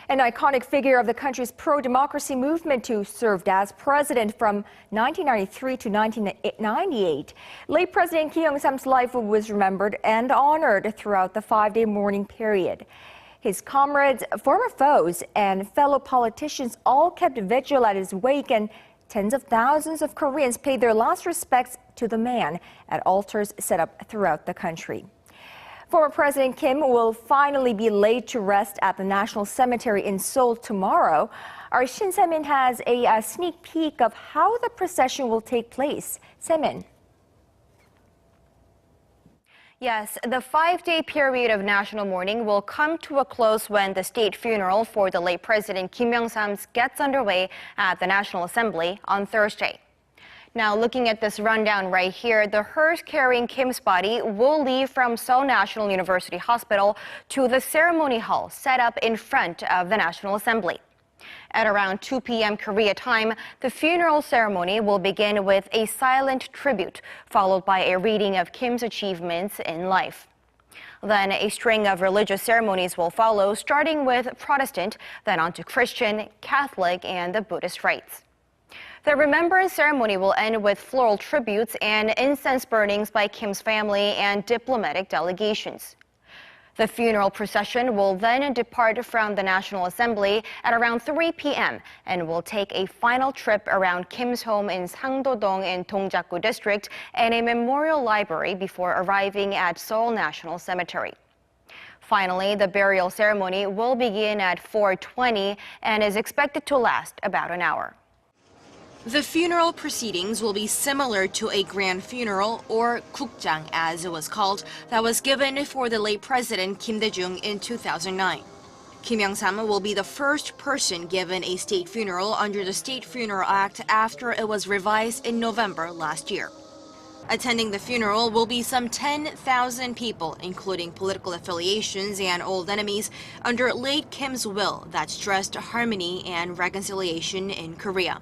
An iconic figure of the country's pro-democracy movement who served as president from 1993 to 1998. Late President Kim Il-sam's life was remembered and honored throughout the 5-day mourning period. His comrades, former foes, and fellow politicians all kept vigil at his wake, and tens of thousands of Koreans paid their last respects to the man at altars set up throughout the country. Former President Kim will finally be laid to rest at the National Cemetery in Seoul tomorrow. Our Shin Se has a sneak peek of how the procession will take place. Se-min. Yes, the 5-day period of national mourning will come to a close when the state funeral for the late President Kim Il-sam gets underway at the National Assembly on Thursday. Now, looking at this rundown right here, the hearse carrying Kim's body will leave from Seoul National University Hospital to the ceremony hall set up in front of the National Assembly. At around 2 p.m. Korea time, the funeral ceremony will begin with a silent tribute, followed by a reading of Kim's achievements in life. Then a string of religious ceremonies will follow, starting with Protestant, then on to Christian, Catholic, and the Buddhist rites. The remembrance ceremony will end with floral tributes and incense burnings by Kim's family and diplomatic delegations. The funeral procession will then depart from the National Assembly at around 3 p.m. and will take a final trip around Kim's home in Sangdo-dong in Dongjakgu District and a memorial library before arriving at Seoul National Cemetery. Finally, the burial ceremony will begin at 4:20 and is expected to last about an hour. The funeral proceedings will be similar to a grand funeral, or 국장 as it was called, that was given for the late President Kim Dae-jung in 2009. Kim Il-sam will be the first person given a state funeral under the State Funeral Act after it was revised in November last year. Attending the funeral will be some 10,000 people, including political affiliations and old enemies, under late Kim's will that stressed harmony and reconciliation in Korea.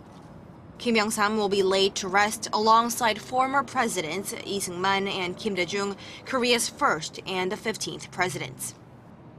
Kim Il-sam will be laid to rest alongside former presidents Lee Seung-man and Kim Dae-jung, Korea's first and the 15th presidents.